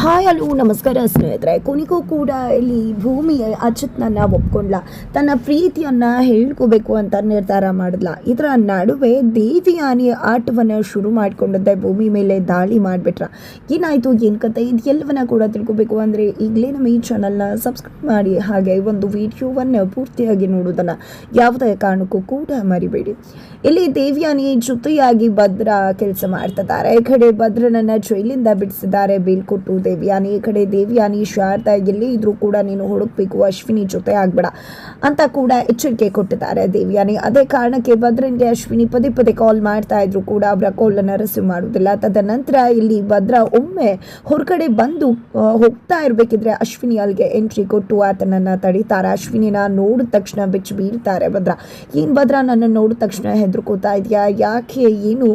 Hi hello ನಮಸ್ಕಾರ ಸ್ನೇಹಿತರೆ. ಕೊನೆಗೂ ಕೂಡ ಇಲ್ಲಿ ಭೂಮಿ ಅಚ್ಯುತ್ನನ್ನ ಒಪ್ಕೊಂಡ್ಲ, ತನ್ನ ಪ್ರೀತಿಯನ್ನು ಹೇಳ್ಕೋಬೇಕು ಅಂತ ನಿರ್ಧಾರ ಮಾಡಿದ್ಲ. ಇದರ ನಡುವೆ ದೇವಿಯಾನಿ ಆಟವನ್ನು ಶುರು ಮಾಡಿಕೊಂಡದ್ದೆ ಭೂಮಿ ಮೇಲೆ ದಾಳಿ ಮಾಡಿಬಿಟ್ರ. ಏನಾಯಿತು, ಏನು ಕತೆ, ಇದು ಎಲ್ಲವನ್ನ ಕೂಡ ತಿಳ್ಕೊಬೇಕು ಅಂದರೆ ಈಗಲೇ ನಮ್ಮ ಈ ಚಾನಲ್ನ ಸಬ್ಸ್ಕ್ರೈಬ್ ಮಾಡಿ, ಹಾಗೆ ಒಂದು ವಿಡಿಯೋವನ್ನು ಪೂರ್ತಿಯಾಗಿ ನೋಡೋದನ್ನು ಯಾವುದೇ ಕಾರಣಕ್ಕೂ ಕೂಡ ಮರಿಬೇಡಿ. ಇಲ್ಲಿ ದೇವಿಯಾನಿ ಜೊತೆಯಾಗಿ ಭದ್ರ ಕೆಲಸ ಮಾಡ್ತಿದ್ದಾರೆ. ಈ ಕಡೆ ಭದ್ರನನ್ನ ಜೈಲಿಂದ ಬಿಡಿಸಿದ್ದಾರೆ ಬೀಳ್ಕೊಟ್ಟು ದೇವಿಯಾನಿ. ಈ ಕಡೆ ದೇವಿಯಾನಿ ಶಾರದಾ ಎಲ್ಲಿ ಇದ್ರೂ ಕೂಡ ನೀನು ಹುಡುಕ್ಬೇಕು, ಅಶ್ವಿನಿ ಜೊತೆ ಆಗ್ಬೇಡ ಅಂತ ಕೂಡ ಎಚ್ಚರಿಕೆ ಕೊಟ್ಟಿದ್ದಾರೆ ದೇವಿಯಾನಿ. ಅದೇ ಕಾರಣಕ್ಕೆ ಭದ್ರನ್ಗೆ ಅಶ್ವಿನಿ ಪದೇ ಪದೇ ಕಾಲ್ ಮಾಡ್ತಾ ಇದ್ರು ಕೂಡ ಅವರ ಕಾಲನ್ನು ರಿಸೀವ್ ಮಾಡುವುದಿಲ್ಲ. ತದನಂತರ ಇಲ್ಲಿ ಭದ್ರ ಒಮ್ಮೆ ಹೊರಗಡೆ ಬಂದು ಹೋಗ್ತಾ ಇರಬೇಕಿದ್ರೆ ಅಶ್ವಿನಿ ಅಲ್ಲಿಗೆ ಎಂಟ್ರಿ ಕೊಟ್ಟು ಆತನನ್ನ ತಡೀತಾರೆ. ಅಶ್ವಿನಿನ ನೋಡಿದ ತಕ್ಷಣ ಬೆಚ್ಚಿ ಬೀಳ್ತಾರೆ ಭದ್ರ. ಏನು ಭದ್ರ, ನನ್ನ ನೋಡಿದ ತಕ್ಷಣ ಹೆದರ್ಕೋತಾ ಇದೆಯಾ, ಯಾಕೆ, ಏನು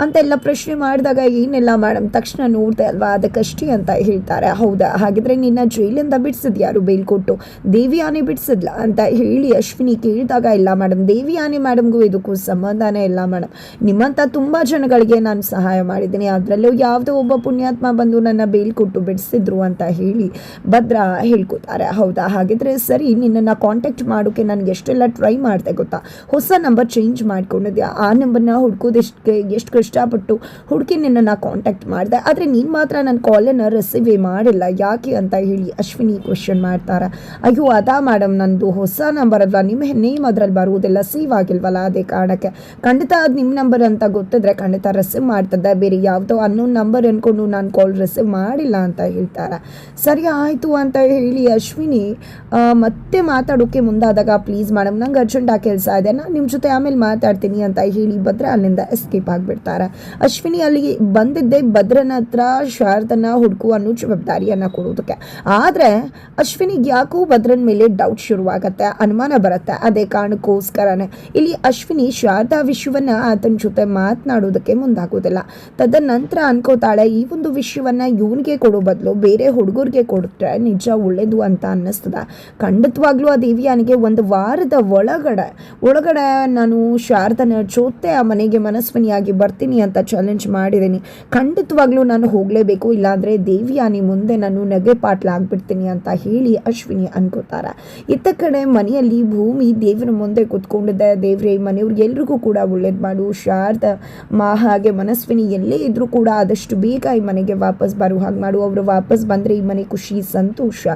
ಅಂತೆಲ್ಲ ಪ್ರಶ್ನೆ ಮಾಡಿದಾಗ ಏನೆಲ್ಲ ಮೇಡಮ್ ತಕ್ಷಣ ನೋಡ್ದೆ ಅಲ್ವಾ, ಅದಕ್ಕಷ್ಟೇ ಅಂತ ಹೇಳ್ತಾರೆ. ಹೌದಾ, ಹಾಗಿದ್ರೆ ನಿನ್ನ ಜೈಲಿಂದ ಬಿಡಿಸಿದ್ಯಾರು, ಬೀಳ್ಕೊಟ್ಟು ದೇವಿಯಾನಿ ಬಿಡಿಸಿದ್ಲ ಅಂತ ಹೇಳಿ ಅಶ್ವಿನಿ ಕೇಳಿದಾಗ, ಇಲ್ಲ ಮೇಡಮ್, ದೇವಿಯಾನಿ ಮೇಡಮ್ಗೂ ಇದಕ್ಕೂ ಸಂಬಂಧನೇ ಇಲ್ಲ ಮೇಡಮ್, ನಿಮ್ಮಂಥ ತುಂಬ ಜನಗಳಿಗೆ ನಾನು ಸಹಾಯ ಮಾಡಿದ್ದೀನಿ, ಅದರಲ್ಲೂ ಯಾವುದೋ ಒಬ್ಬ ಪುಣ್ಯಾತ್ಮ ಬಂದು ನನ್ನ ಬೀಳ್ಕೊಟ್ಟು ಬಿಡಿಸಿದ್ರು ಅಂತ ಹೇಳಿ ಭದ್ರ ಹೇಳ್ಕೊತಾರೆ. ಹೌದಾ, ಹಾಗಿದ್ರೆ ಸರಿ, ನಿನ್ನನ್ನು ಕಾಂಟ್ಯಾಕ್ಟ್ ಮಾಡೋಕ್ಕೆ ನನಗೆ ಎಷ್ಟೆಲ್ಲ ಟ್ರೈ ಮಾಡಿದೆ ಗೊತ್ತಾ, ಹೊಸ ನಂಬರ್ ಚೇಂಜ್ ಮಾಡ್ಕೊಂಡಿದ್ಯಾ, ಆ ನಂಬರ್ನ ಎಷ್ಟು ಕಷ್ಟಪಟ್ಟು ಹುಡುಕಿ ನಿನ್ನನ್ನು ಕಾಂಟ್ಯಾಕ್ಟ್ ಮಾಡಿದೆ, ಆದರೆ ನೀನು ಮಾತ್ರ ನನ್ನ ಕಾಲನ್ನು ರಿಸೀವೇ ಮಾಡಿಲ್ಲ, ಯಾಕೆ ಅಂತ ಹೇಳಿ ಅಶ್ವಿನಿ ಕ್ವೆಶನ್ ಮಾಡ್ತಾರೆ. ಅಯ್ಯೋ ಅದಾ ಮೇಡಮ್, ನಂದು ಹೊಸ ನಂಬರ್ ಅಲ್ವಾ, ನಿಮ್ಮ ನೇಮ್ ಅದರಲ್ಲಿ ಬರುವುದಿಲ್ಲ, ಸೇವ್ ಆಗಿಲ್ವಲ್ಲ, ಅದೇ ಕಾರಣಕ್ಕೆ. ಖಂಡಿತ ಅದು ನಿಮ್ಮ ನಂಬರ್ ಅಂತ ಗೊತ್ತಿದ್ರೆ ಖಂಡಿತ ರಿಸೀವ್ ಮಾಡ್ತದೆ, ಬೇರೆ ಯಾವುದೋ ಅನ್ನೊಂದು ನಂಬರ್ ಅಂದ್ಕೊಂಡು ನಾನು ಕಾಲ್ ರಿಸೀವ್ ಮಾಡಿಲ್ಲ ಅಂತ ಹೇಳ್ತಾರೆ. ಸರಿ ಆಯಿತು ಅಂತ ಹೇಳಿ ಅಶ್ವಿನಿ ಮತ್ತೆ ಮಾತಾಡೋಕ್ಕೆ ಮುಂದಾದಾಗ, ಪ್ಲೀಸ್ ಮೇಡಮ್, ನಂಗೆ ಅರ್ಜೆಂಟಾಗಿ ಕೆಲಸ ಇದೆ, ನಾನು ನಿಮ್ಮ ಜೊತೆ ಆಮೇಲೆ ಮಾತಾಡ್ತೀನಿ ಅಂತ ಹೇಳಿ ಭದ್ರ ಅಲ್ಲಿಂದ ಎಸ್ಕೇಪ್ ಆಗಿಬಿಡ್ತಾರೆ. ಅಶ್ವಿನಿ ಅಲ್ಲಿಗೆ ಬಂದಿದ್ದೆ ಭದ್ರನ ಹತ್ರ ಶಾರದನ್ನ ಹುಡುಕುವ ಅನ್ನೋ ಜವಾಬ್ದಾರಿಯನ್ನು ಕೊಡೋದಕ್ಕೆ. ಆದರೆ ಅಶ್ವಿನಿಗೆ ಯಾಕೋ ಭದ್ರನ ಮೇಲೆ ಡೌಟ್ ಶುರುವಾಗತ್ತೆ, ಅನುಮಾನ ಬರುತ್ತೆ. ಅದೇ ಕಾರಣಕ್ಕೋಸ್ಕರನೇ ಇಲ್ಲಿ ಅಶ್ವಿನಿ ಶಾರದಾ ವಿಷಯವನ್ನ ಆತನ ಜೊತೆ ಮಾತನಾಡೋದಕ್ಕೆ ಮುಂದಾಗೋದಿಲ್ಲ. ತದನಂತರ ಅನ್ಕೋತಾಳೆ, ಈ ಒಂದು ವಿಷಯವನ್ನ ಇವನಿಗೆ ಕೊಡೋ ಬದಲು ಬೇರೆ ಹುಡುಗರಿಗೆ ಕೊಟ್ಟರೆ ನಿಜ ಒಳ್ಳೇದು ಅಂತ ಅನ್ನಿಸ್ತದ. ಖಂಡಿತವಾಗ್ಲೂ ಆ ದೇವಿಯಾನಿಗೆ ಒಂದು ವಾರದ ಒಳಗಡೆ ನಾನು ಶಾರದನ ಜೊತೆ ಆ ಮನೆಗೆ ಮನಸ್ವಿನಿಯಾಗಿ ಬರ್ತೀನಿ ಅಂತ ಚಾಲೆಂಜ್ ಮಾಡಿದ್ದೀನಿ. ಖಂಡಿತವಾಗ್ಲೂ ನಾನು ಹೋಗಲೇಬೇಕು, ಇಲ್ಲಾಂದರೆ ದೇವಿಯಾನಿ ಮುಂದೆ ನಾನು ನಗೆ ಪಾಟ್ಲಾಗ್ಬಿಡ್ತೀನಿ ಅಂತ ಹೇಳಿ ಅಶ್ವಿನಿ ಅನ್ಕೋತಾರೆ. ಇತ್ತ ಕಡೆ ಮನೆಯಲ್ಲಿ ಭೂಮಿ ದೇವರ ಮುಂದೆ ಕೂತ್ಕೊಂಡಿದ್ದೆ. ದೇವ್ರೆ, ಮನೆಯವ್ರಿಗೆಲ್ರಿಗೂ ಕೂಡ ಒಳ್ಳೇದು ಮಾಡು, ಶಾರದಾ ಹಾಗೆ ಮನಸ್ವಿನಿ ಎಲ್ಲೇ ಇದ್ರೂ ಕೂಡ ಆದಷ್ಟು ಬೇಗ ಈ ಮನೆಗೆ ವಾಪಸ್ ಬರೋ ಹಾಗೆ ಮಾಡು, ಅವರು ವಾಪಸ್ ಬಂದರೆ ಈ ಮನೆ ಖುಷಿ, ಸಂತೋಷ,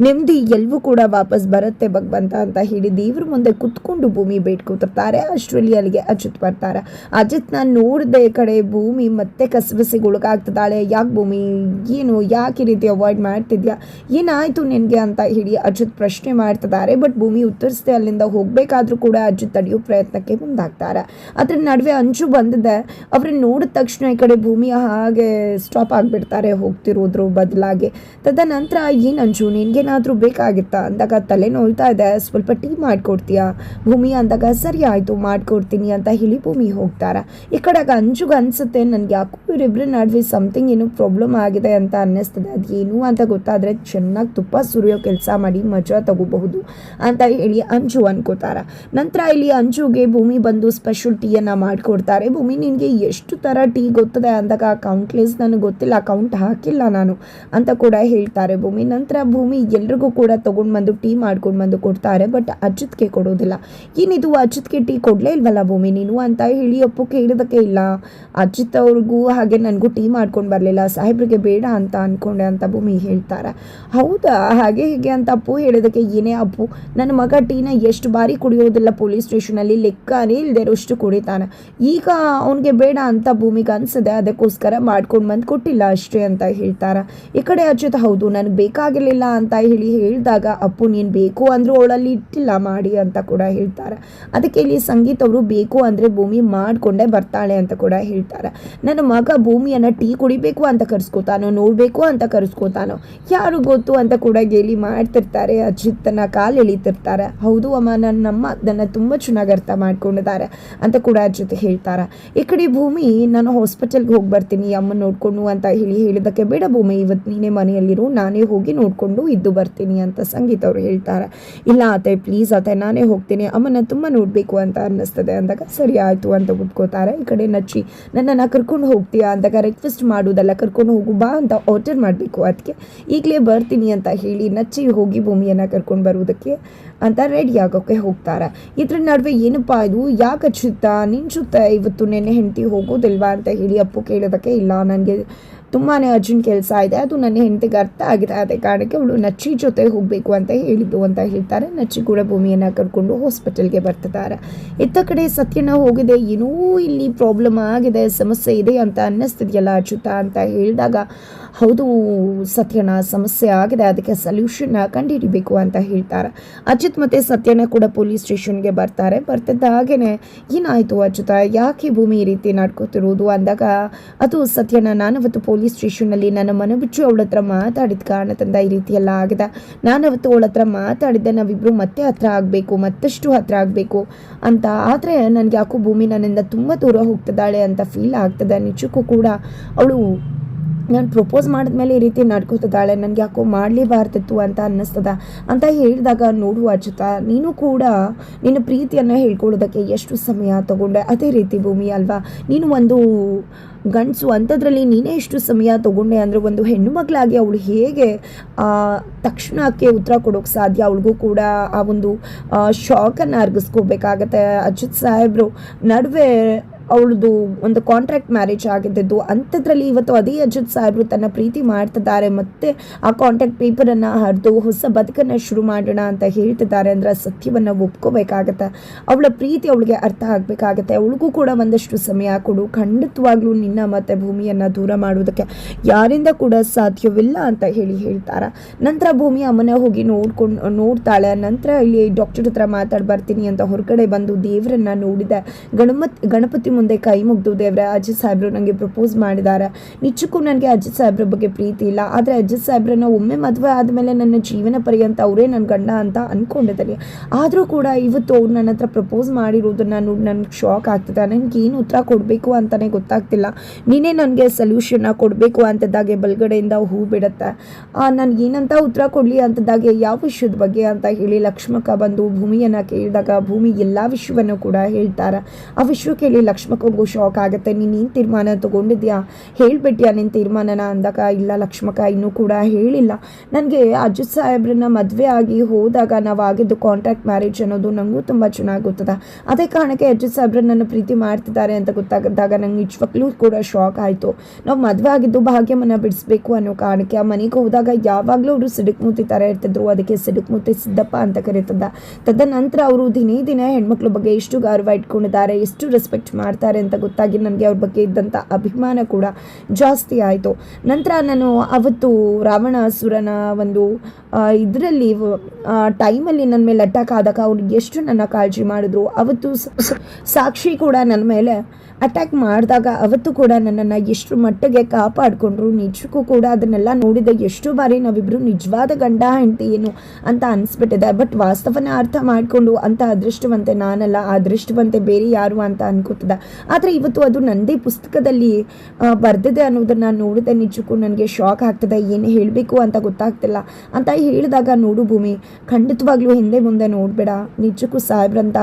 ನೆಮ್ಮದಿ ಎಲ್ಲವೂ ಕೂಡ ವಾಪಸ್ ಬರುತ್ತೆ ಭಗವಂತ ಅಂತ ಹೇಳಿ ದೇವ್ರ ಮುಂದೆ ಕುತ್ಕೊಂಡು ಭೂಮಿ ಬೇಡ್ಕೊತಿರ್ತಾರೆ. ಅಷ್ಟರಲ್ಲಿ ಅಲ್ಲಿಗೆ ಅಜಿತ್ ಬರ್ತಾರೆ. ಅಜಿತ್ನ ನೋಡಿದೆ ಕಡೆ ಭೂಮಿ ಮತ್ತೆ ಕಸಬಸಿಗೆ ಒಳಗಾಗ್ತಿದ್ದಾಳೆ. ಯಾಕೆ ಭೂಮಿ, ಏನು, ಯಾಕೆ ಈ ರೀತಿ ಅವಾಯ್ಡ್ ಮಾಡ್ತಿದ್ಯಾ, ಏನಾಯಿತು ನಿನಗೆ ಅಂತ ಹೇಳಿ ಅಜಿತ್ ಪ್ರಶ್ನೆ ಮಾಡ್ತಿದ್ದಾರೆ. ಬಟ್ ಭೂಮಿ ಉತ್ತರಿಸದೆ ಅಲ್ಲಿಂದ ಹೋಗಬೇಕಾದ್ರೂ ಕೂಡ ಅಜಿತ್ ತಡೆಯೋ ಪ್ರಯತ್ನಕ್ಕೆ ಮುಂದಾಗ್ತಾರೆ. ಅದ್ರ ನಡುವೆ ಅಂಜು ಬಂದಿದೆ. ಅವ್ರನ್ನ ನೋಡಿದ ತಕ್ಷಣ ಈ ಕಡೆ ಭೂಮಿ ಹಾಗೆ ಸ್ಟಾಪ್ ಆಗಿಬಿಡ್ತಾರೆ ಹೋಗ್ತಿರೋದ್ರ ಬದಲಾಗಿ. ತದನಂತರ, ಏನು ಅಂಜು, ನಿನಗೇನಾದರೂ ಬೇಕಾಗಿತ್ತಾ ಅಂದಾಗ, ತಲೆ ನೋಯ್ತಾ ಇದೆ, ಸ್ವಲ್ಪ ಟೀ ಮಾಡಿಕೊಡ್ತೀಯಾ ಭೂಮಿ ಅಂದಾಗ, ಸರಿ ಆಯಿತು ಮಾಡಿಕೊಡ್ತೀನಿ ಅಂತ ಹೇಳಿ ಭೂಮಿ ಹೋಗ್ತಾರೆ. ಈ ಕಡೆ ಅಂಜುಗೆ ಅನಿಸುತ್ತೆ, ನನಗೆ ಯಾಕೋ ಇವರಿಬ್ಬರ ನಡುವೆ ಸಮಥಿಂಗ್ ಏನೋ ಪ್ರಾಬ್ಲಮ್ ಆಗಿದೆ ಅಂತ ಅನ್ನಿಸ್ತದೆ, ಅದೇನು ಅಂತ ಗೊತ್ತಾದರೆ ಚೆನ್ನಾಗಿ ತುಪ್ಪ ಸುರಿಯೋ ಕೆಲಸ ಮಾಡಿ ಮಜಾ ತಗೋಬಹುದು ಅಂತ ಹೇಳಿ ಅಂಜು ಅನ್ಕೋತಾರೆ. ನಂತರ ಇಲ್ಲಿ ಅಂಜುಗೆ ಭೂಮಿ ಬಂದು ಸ್ಪೆಷಲ್ ಟೀಯನ್ನು ಮಾಡಿಕೊಡ್ತಾರೆ. ಭೂಮಿ, ನಿನಗೆ ಎಷ್ಟು ಥರ ಟೀ ಗೊತ್ತದೆ ಅಂದಾಗ, ಕೌಂಟ್ಲೆಸ್ ನನಗೆ ಗೊತ್ತಿಲ್ಲ, ಕೌಂಟ್ ಹಾಕಿಲ್ಲ ನಾನು ಅಂತ ಕೂಡ ಹೇಳ್ತಾರೆ ಭೂಮಿ. ನಂತರ ಭೂಮಿ ಎಲ್ರಿಗೂ ಕೂಡ ತೊಗೊಂಡು ಬಂದು ಟೀ ಮಾಡ್ಕೊಂಡು ಬಂದು ಕೊಡ್ತಾರೆ. ಬಟ್ ಅಜಿತ್ಗೆ ಕೊಡೋದಿಲ್ಲ. ಏನಿದು, ಅಜಿತ್ಗೆ ಟೀ ಕೊಡಲೇ ಇಲ್ವಲ್ಲ ಭೂಮಿ ನೀನು ಅಂತ ಹೇಳಿ ಅಪ್ಪು ಕೇಳೋದಕ್ಕೆ, ಇಲ್ಲ ಅಜಿತ್ ಅವ್ರಿಗೂ ಹಾಗೆ ನನಗೂ ಟೀ ಮಾಡ್ಕೊಂಡು ಬರಲಿಲ್ಲ, ಸಾಹೇಬ್ರಿಗೆ ಬೇಡ ಅಂತ ಅಂದ್ಕೊಂಡೆ ಅಂತ ಭೂಮಿ ಹೇಳ್ತಾರೆ. ಹೌದಾ, ಹಾಗೆ ಹೀಗೆ ಅಂತ ಅಪ್ಪು ಹೇಳೋದಕ್ಕೆ, ಏನೇ ಅಪ್ಪು, ನನ್ನ ಮಗ ಟೀನ ಎಷ್ಟು ಬಾರಿ ಕುಡಿಯೋದಿಲ್ಲ, ಪೊಲೀಸ್ ಸ್ಟೇಷನಲ್ಲಿ ಲೆಕ್ಕನೇ ಇಲ್ಲದೆ ಕುಡಿತಾನೆ, ಈಗ ಅವನಿಗೆ ಬೇಡ ಅಂತ ಭೂಮಿಗೆ ಅನಿಸಿದೆ, ಅದಕ್ಕೋಸ್ಕರ ಮಾಡ್ಕೊಂಡು ಬಂದು ಕೊಟ್ಟಿಲ್ಲ ಅಷ್ಟೇ ಅಂತ ಹೇಳ್ತಾರೆ. ಈ ಕಡೆ ಅಜಿತ್, ಹೌದು ನನಗೆ ಬೇಕಾಗಿರಲಿಲ್ಲ ಅಂತ ಹೇಳಿದಾಗ, ಅಪ್ಪು ನೀನು ಬೇಕು ಅಂದರೂ ಅವಳಲ್ಲಿ ಇಟ್ಟಿಲ್ಲ ಮಾಡಿ ಅಂತ ಕೂಡ ಹೇಳ್ತಾರೆ. ಅದಕ್ಕೆ ಇಲ್ಲಿ ಸಂಗೀತ್ ಅವರು ಬೇಕು ಅಂದರೆ ಭೂಮಿ ಮಾಡಿಕೊಂಡೇ ಬರ್ತಾಳೆ ಅಂತ ಕೂಡ ಹೇಳ್ತಾರೆ. ನನ್ನ ಮಗ ಭೂಮಿಯನ್ನು ಟೀ ಕುಡಿಬೇಕು ಅಂತ ಕರೆಸ್ಕೋತಾನೋ, ನೋಡಬೇಕು ಅಂತ ಕರೆಸ್ಕೋತಾನೋ ಯಾರು ಗೊತ್ತು ಅಂತ ಕೂಡ ಗೇಲಿ ಮಾಡ್ತಿರ್ತಾರೆ. ಅಜಿತ್ತನ ಕಾಲು ಎಳಿತಿರ್ತಾರೆ. ಹೌದು ಅಮ್ಮ, ನನ್ನ ತುಂಬ ಚೆನ್ನಾಗಿ ಅರ್ಥ ಮಾಡ್ಕೊಂಡಿದ್ದಾರೆ ಅಂತ ಕೂಡ ಅಜಿತ್ ಹೇಳ್ತಾರೆ. ಈ ಕಡೆ ಭೂಮಿ, ನಾನು ಹಾಸ್ಪಿಟಲ್ಗೆ ಹೋಗಿ ಬರ್ತೀನಿ ಅಮ್ಮನ ನೋಡ್ಕೊಂಡು ಅಂತ ಹೇಳಿದ್ದಕ್ಕೆ, ಬೇಡ ಭೂಮಿ, ಇವತ್ತು ನೀನೇ ಮನೆಯಲ್ಲಿರು, ನಾನೇ ಹೋಗಿ ನೋಡಿಕೊಂಡು ಇದ್ದು ಬರ್ತೀನಿ ಅಂತ ಸಂಗೀತ ಅವರು ಹೇಳ್ತಾರೆ. ಇಲ್ಲ ಅತ್ತೆ, ಪ್ಲೀಸ್ ಅತ್ತೆ, ನಾನೇ ಹೋಗ್ತೀನಿ, ಅಮ್ಮನ ತುಂಬ ನೋಡಬೇಕು ಅಂತ ಅನ್ನಿಸ್ತದೆ ಅಂದಾಗ, ಸರಿ ಆಯಿತು ಅಂತ ಒಪ್ಕೋತಾರೆ. ಈ ಕಡೆ ನಚ್ಚಿ ಖುಷಿ, ನನ್ನನ್ನು ಕರ್ಕೊಂಡು ಹೋಗ್ತೀಯಾ ಅಂದಾಗ ರಿಕ್ವೆಸ್ಟ್ ಮಾಡೋದಲ್ಲ, ಕರ್ಕೊಂಡು ಹೋಗು ಬಾ ಅಂತ ಆರ್ಡರ್ ಮಾಡಬೇಕು. ಅದಕ್ಕೆ ಈಗಲೇ ಬರ್ತೀನಿ ಅಂತ ಹೇಳಿ ನಚ್ಚಿ ಹೋಗಿ ಭೂಮಿಯನ್ನು ಕರ್ಕೊಂಡು ಬರುವುದಕ್ಕೆ ಅಂತ ರೆಡಿ ಆಗೋಕ್ಕೆ ಹೋಗ್ತಾರೆ. ಇದ್ರ ನಡುವೆ ಏನಪ್ಪ ಇದು ಯಾಕೆ ಅಚ್ಚುತ್ತಾ ನಿಂಚುತ್ತೆ ಇವತ್ತು ನೆನ್ನೆ ಹೆಂಡತಿ ಹೋಗೋದಿಲ್ವಾ ಅಂತ ಹೇಳಿ ಅಪ್ಪು ಕೇಳೋದಕ್ಕೆ, ಇಲ್ಲ ನನಗೆ ತುಂಬಾ ಅರ್ಜೆಂಟ್ ಕೆಲಸ ಇದೆ, ಅದು ನನ್ನ ಹೆಂಡತಿಗೆ ಅರ್ಥ ಆಗಿದೆ, ಅದೇ ಕಾರಣಕ್ಕೆ ಅವಳು ನಚ್ಚಿ ಜೊತೆ ಹೋಗಬೇಕು ಅಂತ ಹೇಳಿದ್ದು ಅಂತ ಹೇಳ್ತಾರೆ. ನಚ್ಚಿ ಕೂಡ ಭೂಮಿಯನ್ನು ಕರ್ಕೊಂಡು ಹಾಸ್ಪಿಟಲ್ಗೆ ಬರ್ತಿದ್ದಾರೆ. ಇತ್ತ ಕಡೆ ಸತ್ಯನ ಹೋಗಿದೆ, ಏನೋ ಇಲ್ಲಿ ಪ್ರಾಬ್ಲಮ್ ಆಗಿದೆ, ಸಮಸ್ಯೆ ಇದೆ ಅಂತ ಅನ್ನಿಸ್ತಿದೆಯಲ್ಲ ಅಚ್ಯುತ ಅಂತ ಹೇಳಿದಾಗ, ಹೌದು ಸತ್ಯನ ಸಮಸ್ಯೆ ಆಗಿದೆ, ಅದಕ್ಕೆ ಸೊಲ್ಯೂಷನ್ನ ಕಂಡುಹಿಡಿಬೇಕು ಅಂತ ಹೇಳ್ತಾರೆ. ಅಚ್ಯುತ್ ಮತ್ತು ಸತ್ಯನ ಕೂಡ ಪೊಲೀಸ್ ಸ್ಟೇಷನ್ಗೆ ಬರ್ತಾರೆ. ಬರ್ತಿದ್ದ ಹಾಗೇನೆ ಏನಾಯಿತು ಅಚ್ಯುತ, ಯಾಕೆ ಭೂಮಿ ಈ ರೀತಿ ನಡ್ಕೋತಿರೋದು ಅಂದಾಗ, ಅದು ಸತ್ಯನ ನಾನವತ್ತು ಪೊಲೀಸ್ ಸ್ಟೇಷನ್ನಲ್ಲಿ ನನ್ನ ಮನೆ ಬಿಚ್ಚು ಅವಳ ಹತ್ರ ಮಾತಾಡಿದ ಕಾರಣದಿಂದ ಈ ರೀತಿ ಎಲ್ಲ ಆಗಿದೆ. ನಾನವತ್ತು ಅವಳ ಹತ್ರ ಮಾತಾಡಿದ್ದೆ, ನಾವಿಬ್ಬರು ಮತ್ತೆ ಹತ್ರ ಆಗಬೇಕು, ಮತ್ತಷ್ಟು ಹತ್ರ ಆಗಬೇಕು ಅಂತ. ಆದರೆ ನನಗೆ ಯಾಕೋ ಭೂಮಿ ನನ್ನಿಂದ ತುಂಬ ದೂರ ಹೋಗ್ತಿದ್ದಾಳೆ ಅಂತ ಫೀಲ್ ಆಗ್ತದೆ. ನಿಜಕ್ಕೂ ಕೂಡ ಅವಳು ನಾನು ಪ್ರಪೋಸ್ ಮಾಡಿದ್ಮೇಲೆ ಈ ರೀತಿ ನಡ್ಕೋತಿದ್ದಾಳೆ, ನನಗೆ ಯಾಕೋ ಮಾಡಲೇಬಾರ್ದಿತ್ತು ಅಂತ ಅನ್ನಿಸ್ತದ ಅಂತ ಹೇಳಿದಾಗ, ನೋಡು ಅಚ್ಯುತ, ನೀನು ಕೂಡ ನಿನ್ನ ಪ್ರೀತಿಯನ್ನು ಹೇಳ್ಕೊಳ್ಳೋದಕ್ಕೆ ಎಷ್ಟು ಸಮಯ ತಗೊಂಡೆ, ಅದೇ ರೀತಿ ಭೂಮಿ ಅಲ್ವಾ, ನೀನು ಒಂದು ಗಂಡಸು ಅಂಥದ್ರಲ್ಲಿ ನೀನೇ ಎಷ್ಟು ಸಮಯ ತೊಗೊಂಡೆ ಅಂದರೆ, ಒಂದು ಹೆಣ್ಣು ಮಕ್ಕಳಾಗಿ ಅವಳು ಹೇಗೆ ತಕ್ಷಣಕ್ಕೆ ಉತ್ತರ ಕೊಡೋಕ್ಕೆ ಸಾಧ್ಯ, ಅವಳಿಗೂ ಕೂಡ ಆ ಒಂದು ಶಾಕನ್ನು ಅರ್ಗಿಸ್ಕೋಬೇಕಾಗತ್ತೆ. ಅಚ್ಯುತ್ ಸಾಹೇಬರು ನಡುವೆ ಅವಳದು ಒಂದು ಕಾಂಟ್ರಾಕ್ಟ್ ಮ್ಯಾರೇಜ್ ಆಗಿದ್ದು, ಅಂಥದ್ರಲ್ಲಿ ಇವತ್ತು ಅದೇ ಅಚ್ಯುತ್ ಸಾಹೇಬರು ತನ್ನ ಪ್ರೀತಿ ಮಾಡ್ತಿದ್ದಾರೆ, ಮತ್ತು ಆ ಕಾಂಟ್ರಾಕ್ಟ್ ಪೇಪರನ್ನು ಹರಿದು ಹೊಸ ಬದುಕನ್ನು ಶುರು ಮಾಡೋಣ ಅಂತ ಹೇಳ್ತಿದ್ದಾರೆ ಅಂದರೆ ಸತ್ಯವನ್ನು ಒಪ್ಕೋಬೇಕಾಗತ್ತೆ. ಅವಳ ಪ್ರೀತಿ ಅವಳಿಗೆ ಅರ್ಥ ಆಗಬೇಕಾಗತ್ತೆ. ಅವಳಿಗೂ ಕೂಡ ಒಂದಷ್ಟು ಸಮಯ ಕೊಡು, ಖಂಡಿತವಾಗ್ಲೂ ನಿನ್ನ ಮತ್ತು ಭೂಮಿಯನ್ನು ದೂರ ಮಾಡೋದಕ್ಕೆ ಯಾರಿಂದ ಕೂಡ ಸಾಧ್ಯವಿಲ್ಲ ಅಂತ ಹೇಳ್ತಾರೆ. ನಂತರ ಭೂಮಿ ಅಮ್ಮನ ಹೋಗಿ ನೋಡ್ತಾಳೆ. ನಂತರ ಇಲ್ಲಿ ಡಾಕ್ಟರ್ ಹತ್ರ ಮಾತಾಡಿ ಬರ್ತೀನಿ ಅಂತ ಹೊರಗಡೆ ಬಂದು ದೇವರನ್ನು ನೋಡಿದೆ. ಗಣಪತಿ ಮುಂದೆ ಕೈ ಮುಗ್ದು, ದೇವ್ರೆ ಅಜಿತ್ ಸಾಹೇಬ್ರು ನನಗೆ ಪ್ರಪೋಸ್ ಮಾಡಿದ್ದಾರೆ, ನಿಜಕ್ಕೂ ನನಗೆ ಅಜಿತ್ ಸಾಹೇಬ್ರ ಬಗ್ಗೆ ಪ್ರೀತಿ ಇಲ್ಲ, ಆದರೆ ಅಜಿತ್ ಸಾಹೇಬ್ರನ್ನ ಒಮ್ಮೆ ಮದುವೆ ಆದಮೇಲೆ ನನ್ನ ಜೀವನ ಪರ್ಯಂತ ಅವರೇ ನನ್ನ ಗಂಡ ಅಂತ ಅಂದ್ಕೊಂಡಿದ್ದೀನಿ. ಆದರೂ ಕೂಡ ಇವತ್ತು ಅವ್ರು ನನ್ನ ಹತ್ರ ಪ್ರಪೋಸ್ ಮಾಡಿರೋದನ್ನು ನೋಡಿ ನನಗೆ ಶಾಕ್ ಆಗ್ತದೆ. ನನಗೆ ಏನು ಉತ್ತರ ಕೊಡಬೇಕು ಅಂತಲೇ ಗೊತ್ತಾಗ್ತಿಲ್ಲ. ನೀನೇ ನನಗೆ ಸೊಲ್ಯೂಷನ್ನ ಕೊಡಬೇಕು ಅಂತಿದ್ದಾಗೆ ಬಲ್ಗಡೆಯಿಂದ ಹೂ ಬಿಡುತ್ತೆ. ನನಗೆ ಏನಂತ ಉತ್ತರ ಕೊಡಲಿ ಅಂತಿದ್ದಾಗೆ, ಯಾವ ವಿಷಯದ ಬಗ್ಗೆ ಅಂತ ಹೇಳಿ ಲಕ್ಷ್ಮಕ್ಕ ಬಂದು ಭೂಮಿಯನ್ನು ಕೇಳಿದಾಗ, ಭೂಮಿ ಎಲ್ಲ ವಿಷಯವನ್ನು ಕೂಡ ಹೇಳ್ತಾರೆ. ಆ ವಿಷಯ ಕೇಳಿ ಲಕ್ಷ್ಮಕ್ಕಂಗೂ ಶಾಕ್ ಆಗುತ್ತೆ. ನೀನೇನು ತೀರ್ಮಾನ ತೊಗೊಂಡಿದ್ಯಾ, ಹೇಳ್ಬಿಟ್ಯಾ ನಿನ್ನ ತೀರ್ಮಾನನ ಅಂದಾಗ, ಇಲ್ಲ ಲಕ್ಷ್ಮಕ್ಕ ಇನ್ನೂ ಕೂಡ ಹೇಳಿಲ್ಲ, ನನಗೆ ಅಜಿತ್ ಸಾಹೇಬ್ರನ್ನ ಮದುವೆ ಆಗಿ ಹೋದಾಗ ನಾವು ಆಗಿದ್ದು ಕಾಂಟ್ರಾಕ್ಟ್ ಮ್ಯಾರೇಜ್ ಅನ್ನೋದು ನನಗೂ ತುಂಬ ಚೆನ್ನಾಗಿ ಗೊತ್ತದ. ಅದೇ ಕಾರಣಕ್ಕೆ ಅಜಿತ್ ಸಾಹೇಬ್ರನ್ನ ನನ್ನ ಪ್ರೀತಿ ಮಾಡ್ತಿದ್ದಾರೆ ಅಂತ ಗೊತ್ತಾಗಿದ್ದಾಗ ನಂಗೆ ನಿಜವಾಗ್ಲೂ ಕೂಡ ಶಾಕ್ ಆಯಿತು. ನಾವು ಮದುವೆ ಆಗಿದ್ದು ಭಾಗ್ಯಮನ್ನ ಬಿಡಿಸ್ಬೇಕು ಅನ್ನೋ ಕಾರಣಕ್ಕೆ. ಆ ಮನೆಗೆ ಹೋದಾಗ ಯಾವಾಗಲೂ ಅವರು ಸಿಡುಕ್ಮೂತಿ ಥರ ಇರ್ತಿದ್ರು, ಅದಕ್ಕೆ ಸಿಡುಕ್ಮೂತಿ ಸಿದ್ದಪ್ಪ ಅಂತ ಕರೀತದ. ತದನಂತರ ಅವರು ದಿನೇ ದಿನೇ ಹೆಣ್ಮಕ್ಳ ಬಗ್ಗೆ ಎಷ್ಟು ಗೌರವ ಇಟ್ಕೊಂಡಿದ್ದಾರೆ, ಎಷ್ಟು ರೆಸ್ಪೆಕ್ಟ್ ಮಾಡ್ತಾರೆ ಅಂತ ಗೊತ್ತಾಗಿ ನನಗೆ ಅವ್ರ ಬಗ್ಗೆ ಇದ್ದಂಥ ಅಭಿಮಾನ ಕೂಡ ಜಾಸ್ತಿ ಆಯಿತು. ನಂತರ ನಾನು ಅವತ್ತು ರಾವಣಾಸುರನ ಒಂದು ಇದರಲ್ಲಿ ಟೈಮಲ್ಲಿ ನನ್ನ ಮೇಲೆ ಅಟ್ಯಾಕ್ ಆದಾಗ ಅವ್ರಿಗೆ ಎಷ್ಟು ನನ್ನ ಕಾಳಜಿ ಮಾಡಿದ್ರು. ಅವತ್ತು ಸಾಕ್ಷಿ ಕೂಡ ನನ್ನ ಮೇಲೆ ಅಟ್ಯಾಕ್ ಮಾಡಿದಾಗ ಅವತ್ತು ಕೂಡ ನನ್ನನ್ನು ಎಷ್ಟು ಮಟ್ಟಿಗೆ ಕಾಪಾಡಿಕೊಂಡ್ರು. ನಿಜಕ್ಕೂ ಕೂಡ ಅದನ್ನೆಲ್ಲ ನೋಡಿದ ಎಷ್ಟು ಬಾರಿ ನಾವಿಬ್ಬರು ನಿಜವಾದ ಗಂಡ ಹೆಂಡತಿ ಏನು ಅಂತ ಅನಿಸ್ಬಿಟ್ಟಿದೆ. ಬಟ್ ವಾಸ್ತವನ ಅರ್ಥ ಮಾಡಿಕೊಂಡು ಅಂತ ಅದೃಷ್ಟವಂತೆ ನಾನಲ್ಲ, ಆ ಅದೃಷ್ಟವಂತೆ ಬೇರೆ ಯಾರು ಅಂತ ಅನ್ಕೋತದೆ. ಆದರೆ ಇವತ್ತು ಅದು ನನ್ನದೇ ಪುಸ್ತಕದಲ್ಲಿ ಬರೆದಿದೆ ಅನ್ನೋದನ್ನು ನೋಡಿದೆ. ನಿಜಕ್ಕೂ ನನಗೆ ಶಾಕ್ ಆಗ್ತದೆ, ಏನು ಹೇಳಬೇಕು ಅಂತ ಗೊತ್ತಾಗ್ತಿಲ್ಲ ಅಂತ ಹೇಳಿದಾಗ, ನೋಡು ಭೂಮಿ, ಖಂಡಿತವಾಗ್ಲೂ ಹಿಂದೆ ಮುಂದೆ ನೋಡಬೇಡ, ನಿಜಕ್ಕೂ ಸಾಹೇಬ್ರಂತ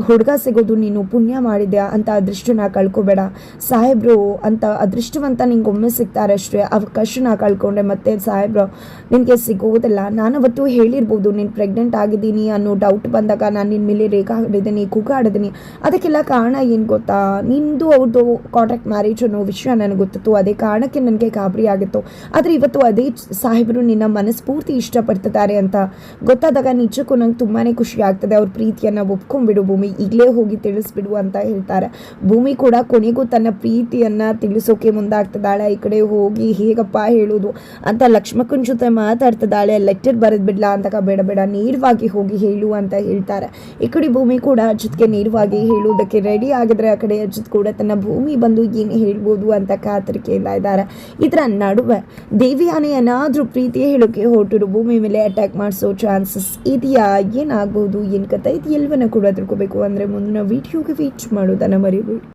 ಹುಡುಗ ಸಿಗೋದು ನೀನು ಪುಣ್ಯ ಮಾಡಿದ್ಯಾ ಅಂತ ಅದೃಷ್ಟನ ಕಳ್ಕೊಬೇಡ. ಸಾಹೇಬ್ರು ಅಂತ ಅದೃಷ್ಟವಂತ ನಿಂಗೆ ಒಮ್ಮೆ ಸಿಗ್ತಾರೆ ಅಷ್ಟೇ, ಅವಕಾಶನ ಕಳ್ಕೊಂಡ್ರೆ ಮತ್ತೆ ಸಾಹೇಬ್ರು ನಿನಗೆ ಸಿಗೋದಿಲ್ಲ. ನಾನವತ್ತು ಹೇಳಿರ್ಬೋದು ನೀನು ಪ್ರೆಗ್ನೆಂಟ್ ಆಗಿದ್ದೀನಿ ಅನ್ನೋ ಡೌಟ್ ಬಂದಾಗ ನಾನು ನಿನ್ನ ಮೇಲೆ ರೇಖಾ ಹಿಡಿದೀನಿ, ಕೂಗಾಡಿದ್ದೀನಿ. ಅದಕ್ಕೆಲ್ಲ ಕಾರಣ ಏನು ಗೊತ್ತಾ, ನಿಂದು ಅವ್ರದ್ದು ಕಾಂಟ್ರಾಕ್ಟ್ ಮ್ಯಾರೇಜ್ ಅನ್ನೋ ವಿಷಯ ನನಗೆ ಗೊತ್ತಿತ್ತು, ಅದೇ ಕಾರಣಕ್ಕೆ ನನಗೆ ಗಾಬರಿ ಆಗಿತ್ತು. ಆದರೆ ಇವತ್ತು ಅದೇ ಸಾಹೇಬರು ನಿನ್ನ ಮನಸ್ಫೂರ್ತಿ ಇಷ್ಟಪಡ್ತಿದ್ದಾರೆ ಅಂತ ಗೊತ್ತಾದಾಗ ನಿಜಕ್ಕೂ ನಂಗೆ ತುಂಬಾ ಖುಷಿ ಆಗ್ತದೆ. ಅವ್ರ ಪ್ರೀತಿಯನ್ನು ಒಪ್ಕೊಂಡ್ಬಿಡು ಭೂಮಿ, ಈಗಲೇ ಹೋಗಿ ತಿಳಿಸ್ಬಿಡು ಅಂತ ಹೇಳ್ತಾರೆ. ಭೂಮಿ ಕೂಡ ಕೊನೆಗೂ ತನ್ನ ಪ್ರೀತಿಯನ್ನು ತಿಳಿಸೋಕೆ ಮುಂದಾಗ್ತಿದ್ದಾಳೆ. ಈ ಕಡೆ ಹೋಗಿ ಹೇಗಪ್ಪ ಹೇಳೋದು ಅಂತ ಲಕ್ಷ್ಮಕ್ಕನ ಜೊತೆ ಮಾತಾಡ್ತಿದ್ದಾಳೆ. ಲೆಟರ್ ಬರೆದ್ಬಿಡ್ಲಾ ಅಂದಾಗ, ಬೇಡ ಬೇಡ ನೇರವಾಗಿ ಹೋಗಿ ಹೇಳು ಅಂತ ಹೇಳ್ತಾರೆ. ಈ ಕಡೆ ಭೂಮಿ ಕೂಡ ಅಜಿತ್ಗೆ ನೇರವಾಗಿ ಹೇಳುವುದಕ್ಕೆ ರೆಡಿ ಆಗಿದ್ರೆ, ಆ ಕಡೆ ಅಜಿತ್ ಕೂಡ ತನ್ನ ಭೂಮಿ ಬಂದು ಏನು ಹೇಳ್ಬೋದು ಅಂತ ಕಾತರಿಕೆಯಿಂದ ಇದ್ದಾರೆ. ಇದರ ನಡುವೆ ದೇವಿಯಾನಿ ಏನಾದರೂ ಪ್ರೀತಿ ಹೇಳೋಕೆ ಹೊರಟರು ಭೂಮಿ ಮೇಲೆ ಅಟ್ಯಾಕ್ ಮಾಡಿಸೋ ಚಾನ್ಸಸ್ ಇದೆಯಾ, ಏನಾಗ್ಬೋದು, ಏನು ಕಥೆ ಇದು ಎಲ್ಲವನ್ನ ಕೂಡ ತಿಳ್ಕೋಬೇಕು ಅಂದರೆ ಮುಂದಿನ ವಿಡಿಯೋಗೆ ವೇಟ್ ಮಾಡೋದನ್ನು ಮರಿಬೇಡಿ.